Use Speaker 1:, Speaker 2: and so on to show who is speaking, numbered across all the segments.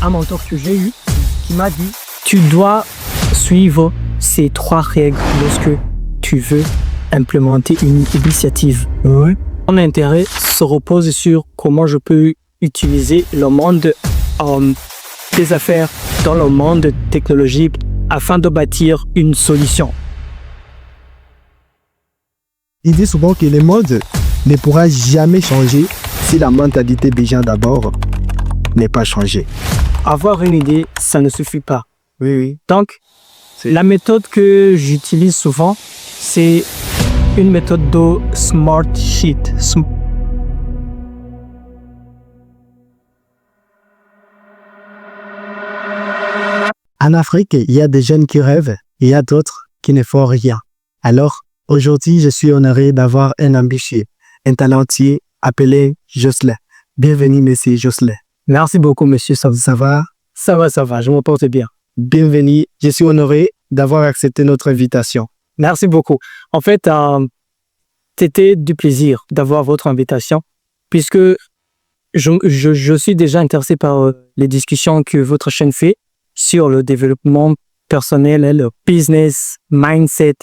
Speaker 1: un mentor que j'ai eu qui m'a dit tu dois suivre ces 3 règles lorsque tu veux implémenter une initiative.
Speaker 2: Oui.
Speaker 1: Mon intérêt se repose sur comment je peux utiliser le monde des affaires dans le monde technologique afin de bâtir une solution.
Speaker 2: Il dit souvent que le monde ne pourra jamais changer si la mentalité des gens d'abord n'est pas changée.
Speaker 1: Avoir une idée, ça ne suffit pas.
Speaker 2: Oui.
Speaker 1: Donc, la méthode que j'utilise souvent, c'est une méthode de Smart Sheet.
Speaker 2: En Afrique, il y a des jeunes qui rêvent et il y a d'autres qui ne font rien. Alors, aujourd'hui, je suis honoré d'avoir un ambitieux, un talentueux appelé Jocelyn. Bienvenue, monsieur Jocelyn.
Speaker 1: Merci beaucoup, monsieur.
Speaker 2: Ça va?
Speaker 1: Ça va, je me porte bien.
Speaker 2: Bienvenue. Je suis honoré d'avoir accepté notre invitation.
Speaker 1: Merci beaucoup. En fait, c'était du plaisir d'avoir votre invitation puisque je suis déjà intéressé par les discussions que votre chaîne fait sur le développement personnel et le business mindset.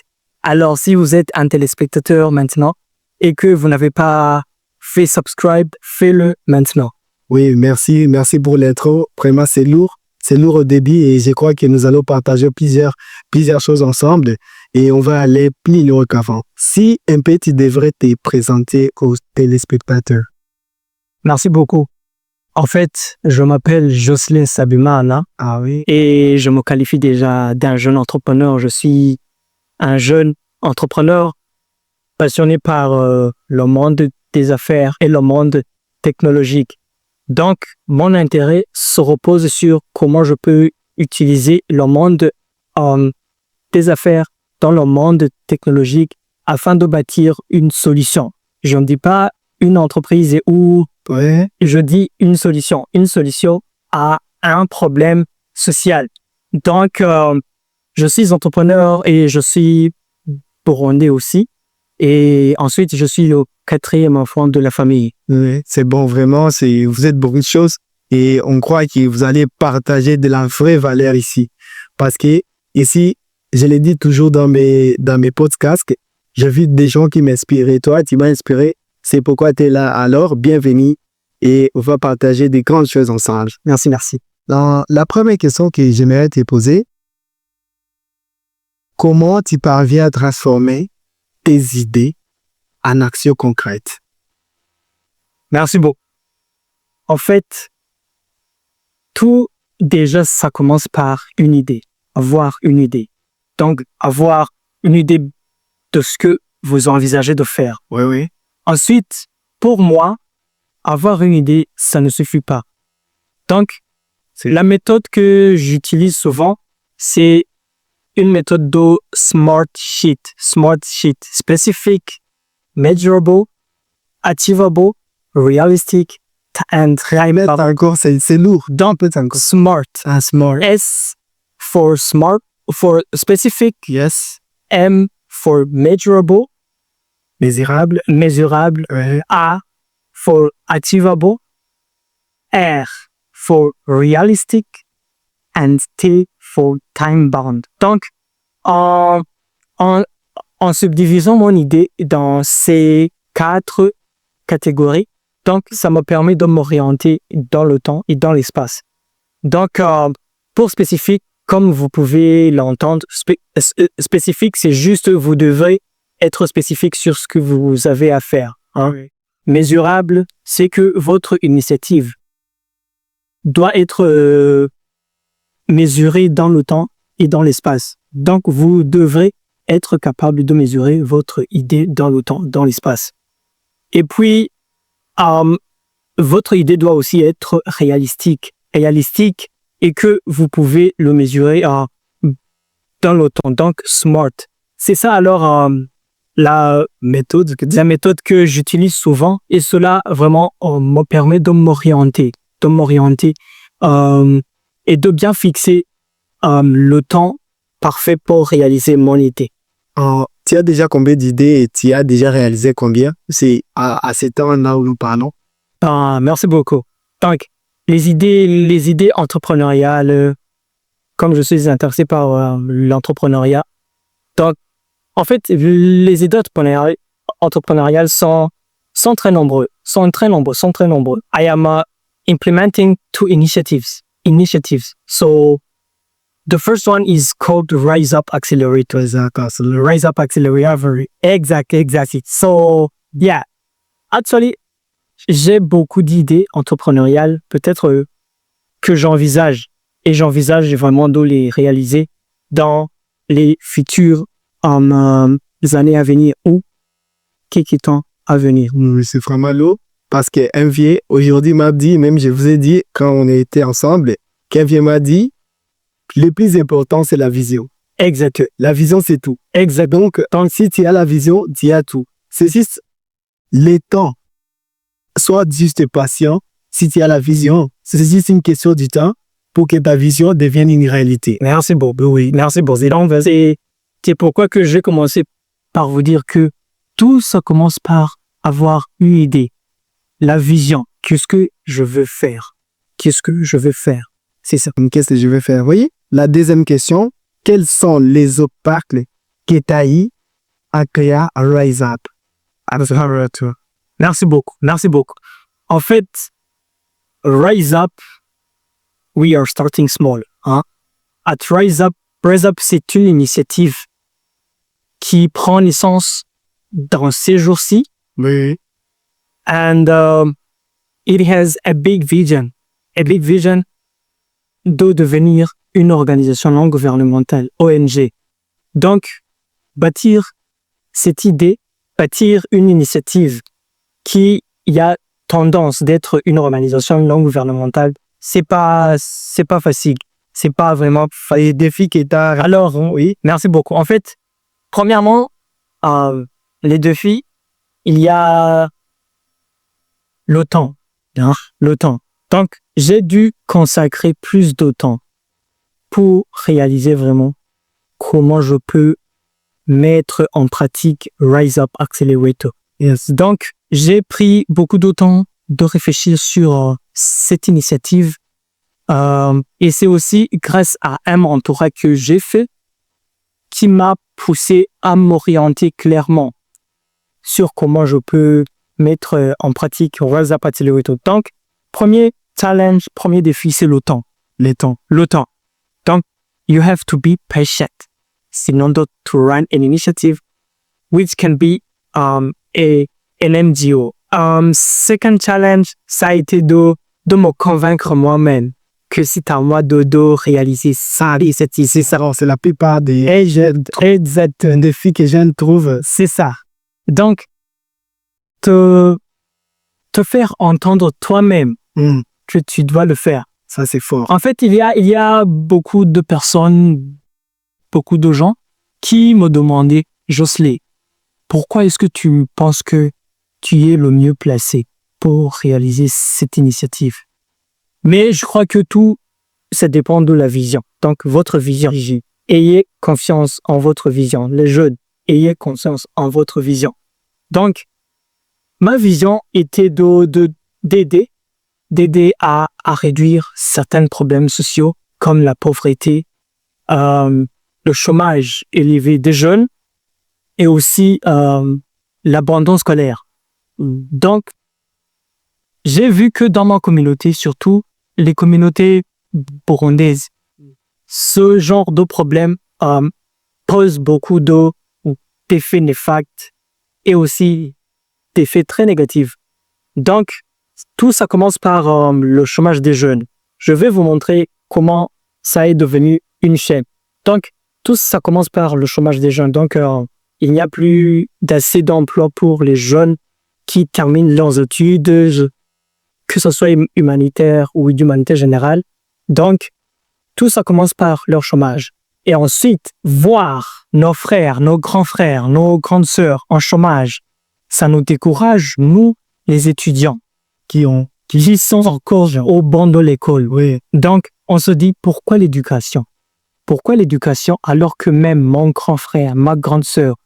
Speaker 1: Alors, si vous êtes un téléspectateur maintenant et que vous n'avez pas fait subscribe, faites-le maintenant.
Speaker 2: Oui, merci pour l'intro. Vraiment, c'est lourd au début et je crois que nous allons partager plusieurs choses ensemble et on va aller plus loin qu'avant. Si un peu tu devrais te présenter aux téléspectateurs.
Speaker 1: Merci beaucoup. En fait, je m'appelle Jocelyn Sabumana.
Speaker 2: Ah oui.
Speaker 1: Et je me qualifie déjà d'un jeune entrepreneur. Je suis un jeune entrepreneur passionné par le monde des affaires et le monde technologique. Donc, mon intérêt se repose sur comment je peux utiliser le monde des affaires dans le monde technologique afin de bâtir une solution. Je ne dis pas une entreprise ou je dis une solution à un problème social. Donc, je suis entrepreneur et je suis burundais aussi. Et ensuite, je suis le 4e enfant de la famille.
Speaker 2: Oui, c'est bon, vraiment, vous êtes beaucoup de choses et on croit que vous allez partager de la vraie valeur ici. Parce que ici, je l'ai dit toujours dans mes podcasts, j'ai vu des gens qui m'inspirent. Et toi, tu m'as inspiré. C'est pourquoi tu es là. Alors, bienvenue et on va partager des grandes choses ensemble.
Speaker 1: Merci.
Speaker 2: La première question que j'aimerais te poser, comment tu parviens à transformer tes idées en actions concrètes?
Speaker 1: Merci beaucoup. En fait, tout déjà, ça commence par une idée. Avoir une idée. Donc, avoir une idée de ce que vous envisagez de faire.
Speaker 2: Oui.
Speaker 1: Ensuite, pour moi, avoir une idée, ça ne suffit pas. Donc, la méthode que j'utilise souvent, c'est une méthode de Smart Sheet. Smart Sheet. Specific, measurable, achievable, realistic, and
Speaker 2: mais encore, c'est lourd.
Speaker 1: Donc, smart.
Speaker 2: Smart.
Speaker 1: S for smart, for specific.
Speaker 2: Yes.
Speaker 1: M for measurable.
Speaker 2: Mesurable.
Speaker 1: Ouais. A for achievable. R for realistic. And T for time bound. Donc, en subdivisant mon idée dans ces 4 catégories, donc ça me permet de m'orienter dans le temps et dans l'espace. Donc, pour spécifique, comme vous pouvez l'entendre, spécifique, c'est juste vous devrez être spécifique sur ce que vous avez à faire. Oui. Mesurable, c'est que votre initiative doit être mesurée dans le temps et dans l'espace. Donc, vous devrez être capable de mesurer votre idée dans le temps, dans l'espace. Et puis, votre idée doit aussi être réalistique et que vous pouvez le mesurer dans le temps. Donc, smart. C'est ça alors la méthode que j'utilise souvent et cela vraiment me permet de m'orienter et de bien fixer le temps parfait pour réaliser mon idée.
Speaker 2: Tu as déjà combien d'idées et tu as déjà réalisé combien? C'est à ce temps-là où nous parlons.
Speaker 1: Merci beaucoup. Donc, les idées entrepreneuriales, comme je suis intéressé par l'entrepreneuriat. Donc, en fait, les idées entrepreneuriales sont très nombreux. I am implementing 2 initiatives. So, the first one is called Rise Up Accelerator. Rise Up Accelerator. Exactly. So, yeah. Actually, j'ai beaucoup d'idées entrepreneuriales, peut-être que j'envisage. Et j'envisage vraiment de les réaliser dans les futures années à venir ou quelques temps à venir.
Speaker 2: C'est vraiment lourd parce que MV, aujourd'hui, m'a dit, même je vous ai dit, quand on était ensemble, qu'MV m'a dit, le plus important, c'est la vision.
Speaker 1: Exact.
Speaker 2: La vision, c'est tout.
Speaker 1: Exact.
Speaker 2: Donc, si tu as la vision, tu as tout. C'est juste le temps. Sois juste patient. Si tu as la vision, c'est juste une question du temps pour que ta vision devienne une réalité.
Speaker 1: Merci beaucoup. Oui, merci beaucoup. C'est pourquoi que j'ai commencé par vous dire que tout ça commence par avoir une idée. La vision. Qu'est-ce que je veux faire? C'est ça.
Speaker 2: Qu'est-ce que je vais faire? Vous voyez? La deuxième question, quels sont les obstacles que tu as eu à créer Rise Up?
Speaker 1: Merci beaucoup. En fait, Rise Up, we are starting small. At Rise Up, c'est une initiative qui prend naissance dans ces jours-ci.
Speaker 2: Oui.
Speaker 1: And it has a big vision de devenir une organisation non gouvernementale, ONG. Donc, bâtir cette idée, bâtir une initiative qui a tendance d'être une organisation non gouvernementale, c'est pas facile. C'est pas vraiment
Speaker 2: les défis que tu as.
Speaker 1: Alors, oui, merci beaucoup. En fait, premièrement, les défis, il y a le temps. Donc, j'ai dû consacrer plus de temps pour réaliser vraiment comment je peux mettre en pratique Rise Up Accelerator.
Speaker 2: Yes.
Speaker 1: Donc, j'ai pris beaucoup de temps de réfléchir sur cette initiative et c'est aussi grâce à un mentorat que j'ai fait qui m'a poussé à m'orienter clairement sur comment je peux mettre en pratique Rise Up Accelerator. Donc, premier challenge, premier défi, c'est le temps. Le temps. Donc, you have to be patient in order to run an initiative which can be an NGO. Second challenge, ça a été de me convaincre moi-même que c'est à moi de réaliser ça.
Speaker 2: C'est ça, c'est la plupart des défis que je trouve.
Speaker 1: C'est ça. Donc, te faire entendre toi-même que tu dois le faire.
Speaker 2: Ça, c'est fort.
Speaker 1: En fait, il y a beaucoup de personnes, beaucoup de gens qui me demandaient, Jocelyn, pourquoi est-ce que tu penses que tu es le mieux placé pour réaliser cette initiative? Mais je crois que tout, ça dépend de la vision. Donc, votre vision. Ayez confiance en votre vision. Les jeunes, ayez confiance en votre vision. Donc, ma vision était d'aider à réduire certains problèmes sociaux comme la pauvreté, le chômage élevé des jeunes et aussi l'abandon scolaire. Donc, j'ai vu que dans ma communauté, surtout les communautés burundaises, ce genre de problème pose beaucoup d'effets néfastes et aussi d'effets très négatifs. Donc, tout ça commence par le chômage des jeunes. Je vais vous montrer comment ça est devenu une chaîne. Donc, tout ça commence par le chômage des jeunes. Donc, il n'y a plus d'assez d'emplois pour les jeunes qui terminent leurs études, que ce soit humanitaire ou d'humanité générale. Donc, tout ça commence par leur chômage. Et ensuite, voir nos frères, nos grands frères, nos grandes sœurs en chômage, ça nous décourage, nous, les étudiants, qui sont encore au banc de l'école.
Speaker 2: Oui.
Speaker 1: Donc, on se dit, pourquoi l'éducation? Pourquoi l'éducation alors que même mon grand frère, ma grande sœur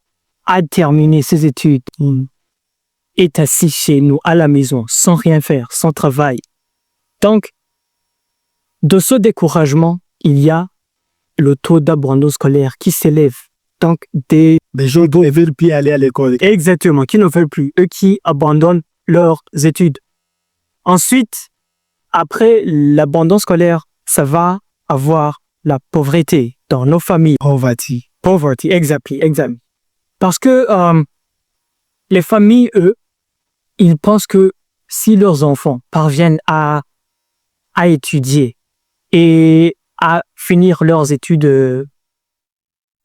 Speaker 1: a terminé ses études, est assis chez nous à la maison, sans rien faire, sans travail. Donc, de ce découragement, il y a le taux d'abandon scolaire qui s'élève. Donc,
Speaker 2: des gens qui ne veulent plus aller à l'école.
Speaker 1: Exactement, qui ne veulent plus, eux qui abandonnent leurs études. Ensuite, après l'abandon scolaire, ça va avoir la pauvreté dans nos familles. Poverty, exactly. Parce que les familles, eux, ils pensent que si leurs enfants parviennent à étudier et à finir leurs études,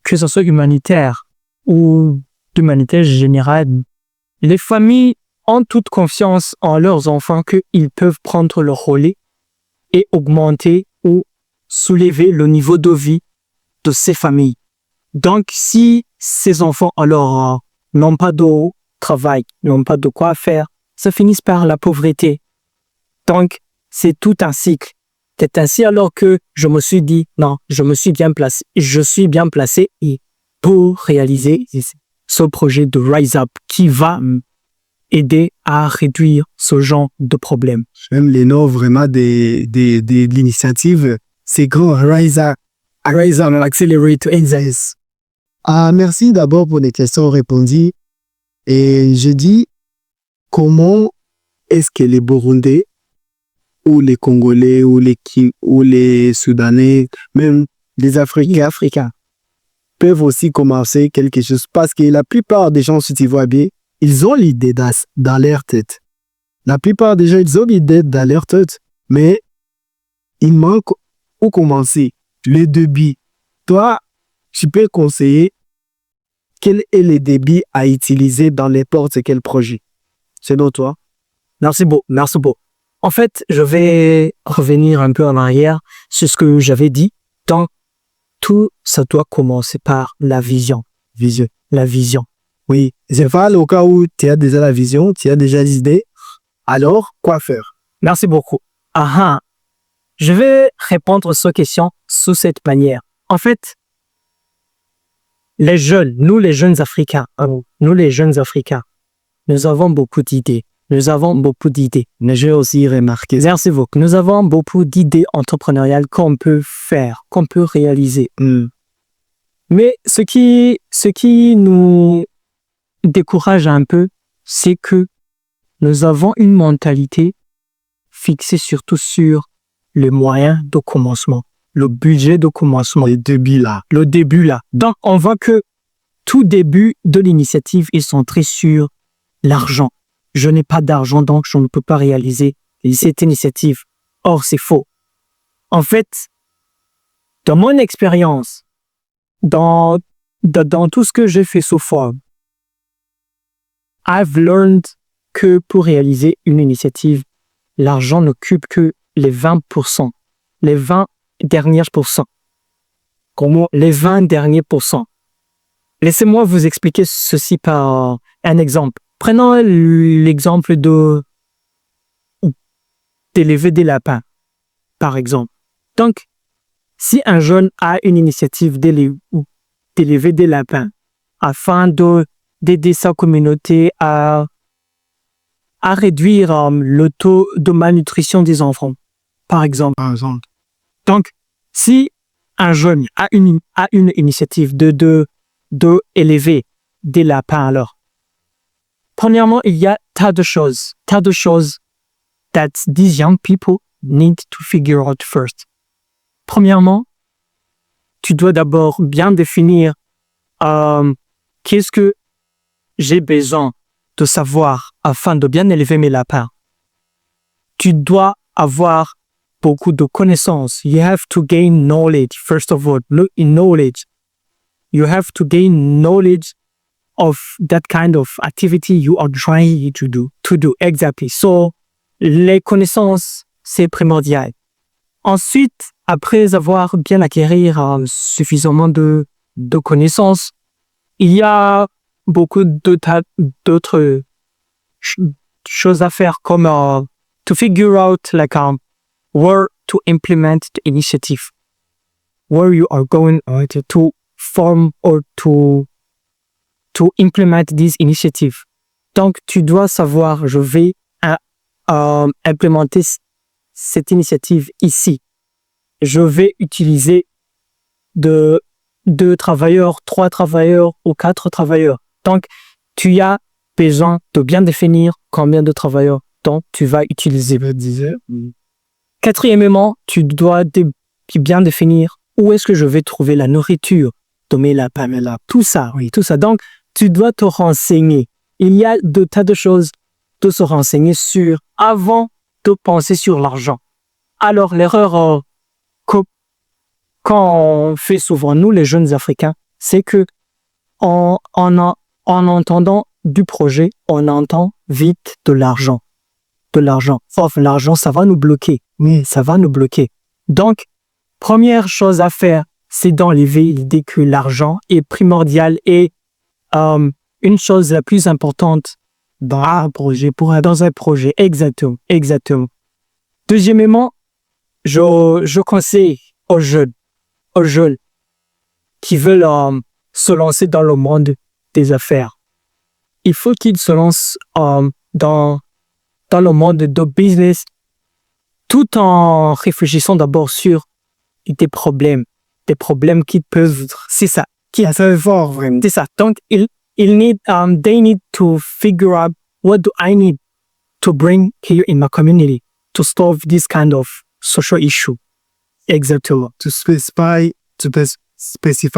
Speaker 1: que ce soit humanitaires ou d'humanité générale, les familles ont toute confiance en leurs enfants qu'ils peuvent prendre leur relais et augmenter ou soulever le niveau de vie de ces familles. Donc, si ces enfants, alors, n'ont pas de travail, n'ont pas de quoi faire, ça finit par la pauvreté. Donc, c'est tout un cycle. C'est ainsi alors que je me suis dit, non, je suis bien placé et pour réaliser ce projet de Rise Up qui va aider à réduire ce genre de problème.
Speaker 2: J'aime les noms vraiment de l'initiative. C'est grand, Rise Up,
Speaker 1: Accelerate Exercise.
Speaker 2: Merci d'abord pour les questions répondues. Et je dis, comment est-ce que les Burundais ou les Congolais ou les Soudanais, même les Africains, peuvent aussi commencer quelque chose? Parce que la plupart des gens, si tu vois bien, ils ont l'idée dans leur tête. La plupart des gens, ils ont l'idée dans leur tête, mais il manque où commencer. Le débit. Toi, tu peux conseiller quel est le débit à utiliser dans n'importe quel projet. Selon toi?
Speaker 1: Merci beaucoup. En fait, je vais revenir un peu en arrière sur ce que j'avais dit. Donc, tout ça doit commencer par la vision. La vision.
Speaker 2: Oui, c'est pas le cas où tu as déjà la vision, tu as déjà l'idée. Alors, quoi faire?
Speaker 1: Merci beaucoup. Je vais répondre à cette question sous cette manière. En fait, nous les jeunes Africains, nous avons beaucoup d'idées.
Speaker 2: Mais j'ai aussi remarqué.
Speaker 1: Merci beaucoup. Nous avons beaucoup d'idées entrepreneuriales qu'on peut faire, qu'on peut réaliser. Mais ce qui nous décourage un peu, c'est que nous avons une mentalité fixée surtout sur les moyens de commencement, le budget de commencement.
Speaker 2: Le début là.
Speaker 1: Donc, on voit que tout début de l'initiative est centré sur l'argent. Je n'ai pas d'argent, donc je ne peux pas réaliser cette initiative. Or, c'est faux. En fait, dans mon expérience, dans tout ce que j'ai fait so far, I've learned que pour réaliser une initiative, l'argent n'occupe que les 20%, les 20 derniers pourcents. Comment? Les 20 derniers pourcents. Laissez-moi vous expliquer ceci par un exemple. Prenons l'exemple d'élever des lapins, par exemple. Donc, si un jeune a une initiative d'élever des lapins afin d'aider sa communauté à réduire le taux de malnutrition des enfants, par exemple. Donc, si un jeune a une initiative de élever des lapins, alors, premièrement, il y a tas de choses that these young people need to figure out first. Premièrement, tu dois d'abord bien définir qu'est-ce que j'ai besoin de savoir afin de bien élever mes lapins. Tu dois avoir beaucoup de connaissances. You have to gain knowledge, first of all. Knowledge. You have to gain knowledge of that kind of activity you are trying to do. Exactly. So, les connaissances, c'est primordial. Ensuite, après avoir bien acquérir suffisamment de connaissances, il y a beaucoup d'autres choses à faire comme to figure out where to implement the initiative, where you are going to form or to implement this initiative. Donc, tu dois savoir, je vais implémenter cette initiative ici. je vais utiliser de 2 travailleurs, 3 travailleurs ou 4 travailleurs. Donc, tu as besoin de bien définir combien de travailleurs donc tu vas utiliser. Quatrièmement, tu dois bien définir où est-ce que je vais trouver la nourriture de mes lapins. Tout ça, oui, tout ça. Donc, tu dois te renseigner. Il y a de tas de choses de se renseigner sur avant de penser sur l'argent. Alors, l'erreur qu'on fait souvent, nous, les jeunes Africains, c'est que en entendant du projet, on entend vite de l'argent. De l'argent. Sauf l'argent, ça va nous bloquer. Oui, ça va nous bloquer. Donc, première chose à faire, c'est d'enlever l'idée que l'argent est primordial et une chose la plus importante dans un projet. Exactement. Deuxièmement, je conseille aux jeunes qui veulent se lancer dans le monde des affaires. Il faut qu'ils se lancent dans le monde de business tout en réfléchissant d'abord sur des problèmes qui peuvent, c'est ça, qui est fort vraiment. C'est ça. Donc, they need to figure out what do I need to bring here in my community to solve this kind of social issue. Exactement.
Speaker 2: To specify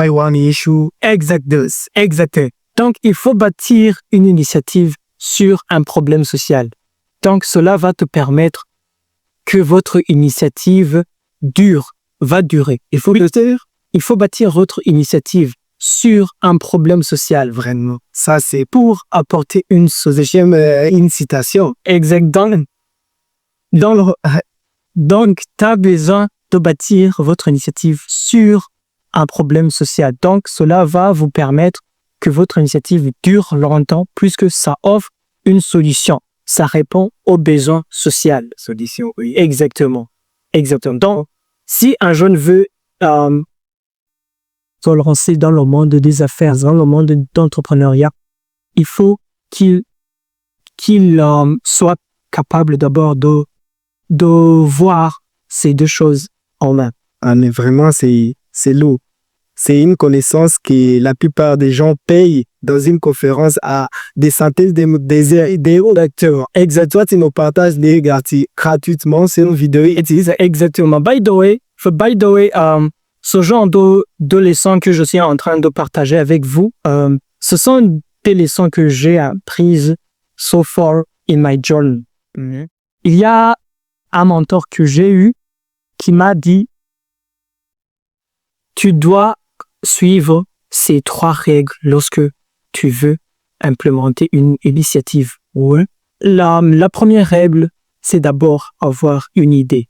Speaker 2: one issue.
Speaker 1: Exactement. Donc, il faut bâtir une initiative sur un problème social. Donc, cela va te permettre que votre initiative va durer. Il faut bâtir votre initiative sur un problème social, vraiment. Ça, c'est pour apporter une citation. Exactement. Donc, tu as besoin de bâtir votre initiative sur un problème social. Donc, cela va vous permettre que votre initiative dure longtemps puisque ça offre une solution. Ça répond aux besoins sociaux.
Speaker 2: Solution, oui.
Speaker 1: Exactement. Donc, si un jeune veut se lancer dans le monde des affaires, dans le monde d'entrepreneuriat, il faut qu'il soit capable d'abord de voir ces deux choses en main.
Speaker 2: Vraiment, c'est lourd. C'est une connaissance que la plupart des gens payent dans une conférence à des centaines d'euros d'acteurs.
Speaker 1: Exactement.
Speaker 2: Toi, tu nous partages les gratuitement sur une vidéo.
Speaker 1: Exactement. By the way, ce genre de leçons que je suis en train de partager avec vous, ce sont des leçons que j'ai apprises so far in my journey. Mm-hmm. Il y a un mentor que j'ai eu qui m'a dit tu dois suivre ces 3 règles lorsque tu veux implémenter une initiative. Ouais. La première règle, c'est d'abord avoir une idée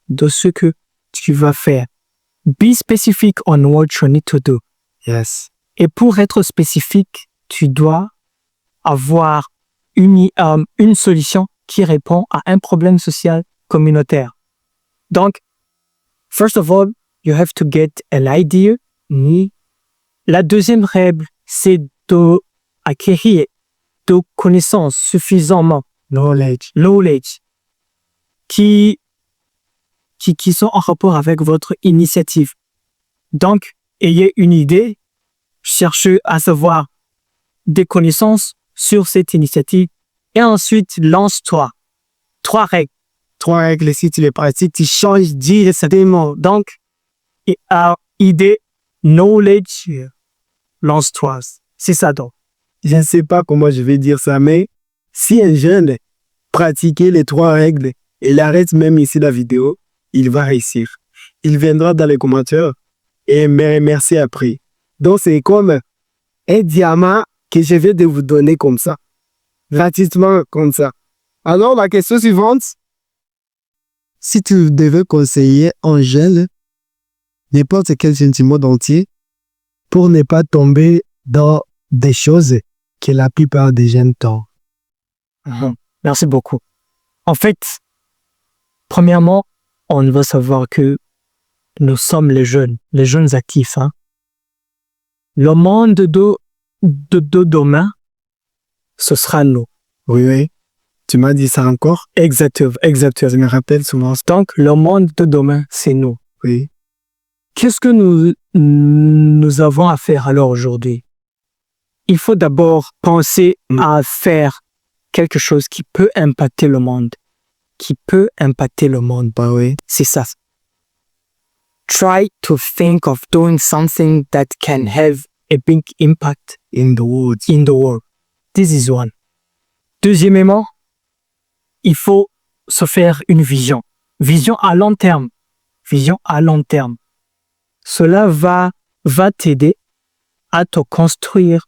Speaker 1: de ce que tu vas faire. Be specific on what you need to do.
Speaker 2: Yes.
Speaker 1: Et pour être spécifique, tu dois avoir une solution qui répond à un problème social communautaire. Donc, first of all, you have to get an idea. La deuxième règle, c'est d'acquérir de connaissances suffisamment. Knowledge. Qui sont en rapport avec votre initiative. Donc, ayez une idée, cherchez à savoir des connaissances sur cette initiative et ensuite lance-toi. 3 règles.
Speaker 2: 3 règles, si tu les pratiques, tu changes directement.
Speaker 1: Donc, idée, knowledge, lance-toi. C'est ça donc.
Speaker 2: Je ne sais pas comment je vais dire ça, mais si un jeune pratiquait les 3 règles, il arrête même ici la vidéo, il va réussir. Il viendra dans les commentaires et me remercier après. Donc, c'est comme un diamant que je vais de vous donner comme ça. Gratuitement comme ça. Alors, la question suivante. Si tu devais conseiller un jeune, n'importe quel sentiment entier, pour ne pas tomber dans des choses que la plupart des jeunes tombent.
Speaker 1: Merci beaucoup. En fait, premièrement, on doit savoir que nous sommes les jeunes actifs. Hein. Le monde de demain, ce sera nous.
Speaker 2: Oui. Tu m'as dit ça encore?
Speaker 1: Exactement.
Speaker 2: Je me rappelle souvent.
Speaker 1: Donc, le monde de demain, c'est nous.
Speaker 2: Oui.
Speaker 1: Qu'est-ce que nous avons à faire alors aujourd'hui? Il faut d'abord penser à faire quelque chose qui peut impacter le monde. Qui peut impacter le monde.
Speaker 2: Bah oui.
Speaker 1: C'est ça. Try to think of doing something that can have a big impact
Speaker 2: In the woods.
Speaker 1: in the world. This is one. Deuxièmement, il faut se faire une vision. Vision à long terme. Vision à long terme. Cela va t'aider à te construire,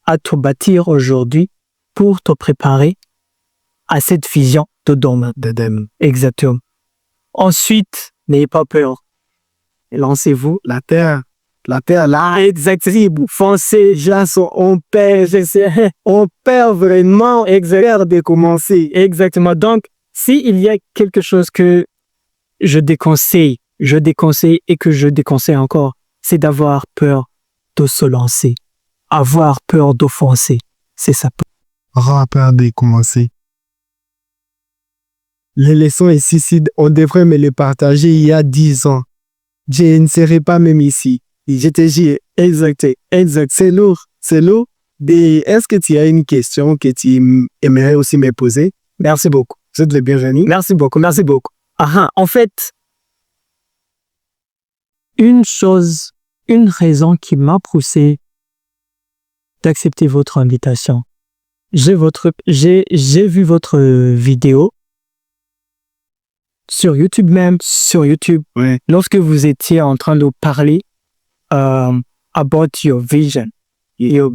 Speaker 1: à te bâtir aujourd'hui pour te préparer à cette vision de demain. Exactement. Ensuite, n'ayez pas peur. Lancez-vous.
Speaker 2: La terre, là,
Speaker 1: Exactement. Foncez.
Speaker 2: on perd vraiment exercice de commencer.
Speaker 1: Exactement. Donc, s'il y a quelque chose que je déconseille et que je déconseille encore, c'est d'avoir peur de se lancer. Avoir peur d'offenser. C'est ça.
Speaker 2: Avoir peur de commencer. Les leçons ici, on devrait me les partager il y a 10 ans. Je ne serais pas même ici. Je te dis, exact. C'est lourd. Est-ce que tu as une question que tu aimerais aussi me poser?
Speaker 1: Merci beaucoup.
Speaker 2: Vous êtes le bienvenu.
Speaker 1: Merci beaucoup. En fait, une raison qui m'a poussé d'accepter votre invitation. J'ai vu votre vidéo sur YouTube même,
Speaker 2: Ouais.
Speaker 1: lorsque vous étiez en train de parler about your vision, your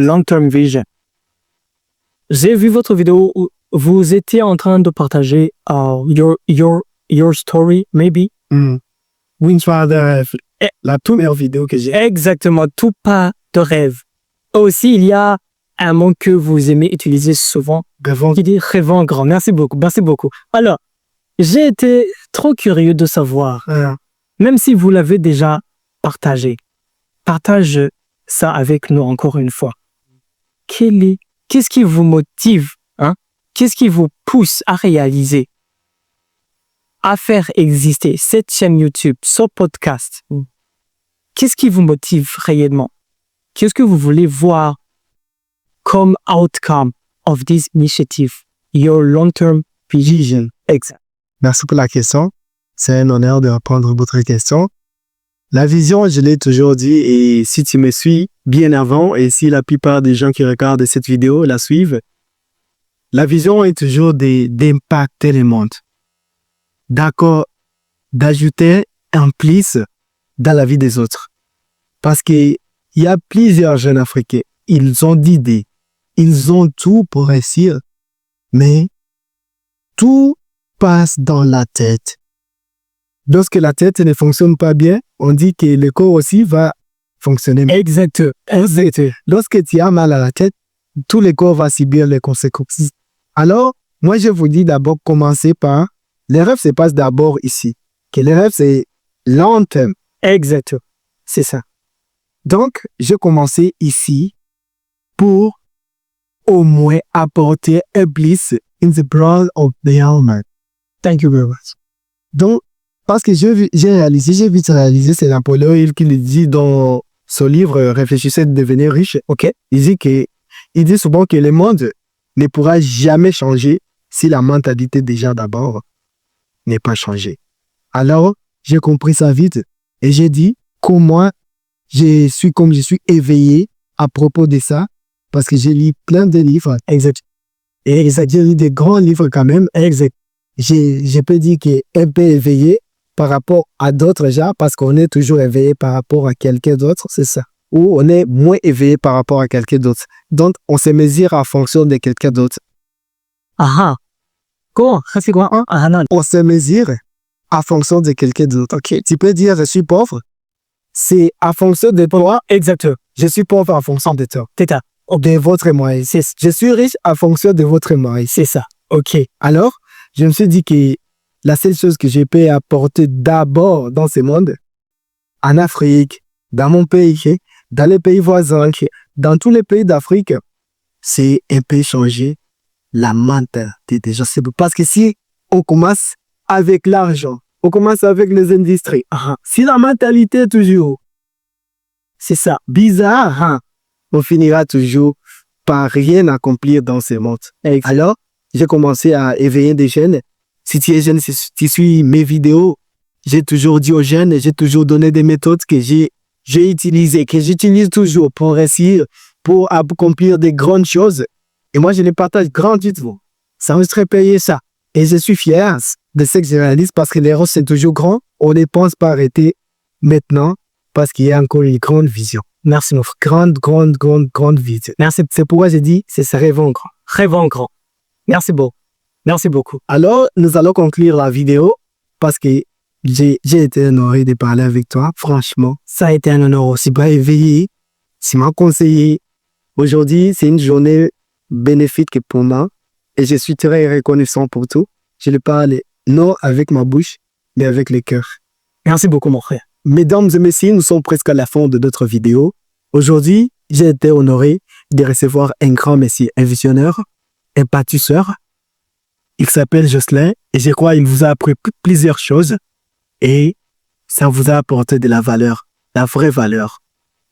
Speaker 1: long-term vision. J'ai vu votre vidéo où vous étiez en train de partager your story, maybe.
Speaker 2: Pas de rêve. La première vidéo que j'ai.
Speaker 1: Exactement, tout pas de rêve. Aussi, il y a un mot que vous aimez utiliser souvent, qui dit rêvant grand. Merci beaucoup. Alors, j'ai été trop curieux de savoir, même si vous l'avez déjà partagé, partage ça avec nous encore une fois. Qu'est-ce qui vous motive, Qu'est-ce qui vous pousse à réaliser, à faire exister cette chaîne YouTube, ce podcast? Qu'est-ce qui vous motive réellement? Qu'est-ce que vous voulez voir comme outcome of this initiative, your long-term vision? Exact.
Speaker 2: Merci pour la question. C'est un honneur de répondre à votre question. La vision, je l'ai toujours dit, et si tu me suis bien avant, et si la plupart des gens qui regardent cette vidéo la suivent, la vision est toujours d'impacter le monde. D'accord, d'ajouter un plus dans la vie des autres. Parce qu'il y a plusieurs jeunes Africains, ils ont d'idées, ils ont tout pour réussir, mais tout passe dans la tête. Lorsque la tête ne fonctionne pas bien, on dit que le corps aussi va fonctionner.
Speaker 1: Exact.
Speaker 2: Lorsque tu as mal à la tête, tout le corps va subir les conséquences. Alors, moi, je vous dis d'abord commencer par, les rêves se passent d'abord ici. Que les rêves, c'est long terme.
Speaker 1: Exact. C'est ça.
Speaker 2: Donc, je commençais ici pour au moins apporter un bliss in the broad of the almond.
Speaker 1: Thank you very much.
Speaker 2: Donc, parce que j'ai vite réalisé, c'est Napoléon Hill qui le dit dans son livre Réfléchissez de devenir riche.
Speaker 1: OK.
Speaker 2: Il dit souvent que le monde ne pourra jamais changer si la mentalité des gens d'abord n'est pas changée. Alors, j'ai compris ça vite et j'ai dit comment je suis éveillé à propos de ça parce que j'ai lu plein de livres.
Speaker 1: Exact.
Speaker 2: Et j'ai lu des grands livres quand même.
Speaker 1: Exact.
Speaker 2: Je peux dire qu'un peu éveillé par rapport à d'autres gens parce qu'on est toujours éveillé par rapport à quelqu'un d'autre, c'est ça. Ou on est moins éveillé par rapport à quelqu'un d'autre. Donc, on se mesure en fonction de quelqu'un d'autre.
Speaker 1: Comment? C'est quoi? Non.
Speaker 2: On se mesure en fonction de quelqu'un d'autre.
Speaker 1: OK.
Speaker 2: Tu peux dire je suis pauvre. C'est en fonction de toi.
Speaker 1: Exact.
Speaker 2: Je suis pauvre en fonction de toi.
Speaker 1: Teta.
Speaker 2: De votre moyen. Je suis riche en fonction de votre moyen.
Speaker 1: C'est ça. OK.
Speaker 2: Alors, je me suis dit que la seule chose que je peux apporter d'abord dans ce monde, en Afrique, dans mon pays, dans les pays voisins, dans tous les pays d'Afrique, c'est un peu changer la mentalité des gens. Parce que si on commence avec l'argent, on commence avec les industries. Si la mentalité est toujours,
Speaker 1: C'est ça.
Speaker 2: bizarre, on finira toujours par rien accomplir dans ce monde. Alors, j'ai commencé à éveiller des jeunes. Si tu es jeune, si tu suis mes vidéos, j'ai toujours dit aux jeunes, j'ai toujours donné des méthodes que j'ai utilisées, que j'utilise toujours pour réussir, pour accomplir des grandes choses. Et moi, je les partage gratuitement. Ça me serait payé ça. Et je suis fier de ce que je réalise parce que les rôles, c'est toujours grand. On ne pense pas arrêter maintenant parce qu'il y a encore une grande vision.
Speaker 1: Merci, mon frère.
Speaker 2: Grande vision.
Speaker 1: Merci.
Speaker 2: C'est pourquoi j'ai dit, c'est ça, rêvons grand.
Speaker 1: Rêvons grand. Merci beaucoup. Merci beaucoup.
Speaker 2: Alors, nous allons conclure la vidéo parce que j'ai été honoré de parler avec toi. Franchement,
Speaker 1: Ça a été un honneur aussi.
Speaker 2: tu m'as éveillé, tu m'as conseillé. Aujourd'hui, c'est une journée bénéfique pour moi et je suis très reconnaissant pour tout. Je le parle non avec ma bouche, mais avec le cœur.
Speaker 1: Merci beaucoup, mon frère.
Speaker 2: Mesdames et messieurs, nous sommes presque à la fin de notre vidéo. Aujourd'hui, j'ai été honoré de recevoir un grand messie, un visionnaire, un bâtisseur. Il s'appelle Jocelyn et je crois qu'il vous a appris plusieurs choses et ça vous a apporté de la valeur, la vraie valeur.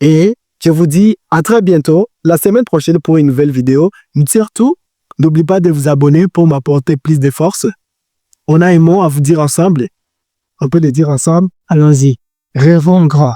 Speaker 2: Et je vous dis à très bientôt, la semaine prochaine pour une nouvelle vidéo. Surtout, n'oubliez pas de vous abonner pour m'apporter plus de force. On a un mot à vous dire ensemble. On peut le dire ensemble.
Speaker 1: Allons-y.
Speaker 2: Rêvons grand.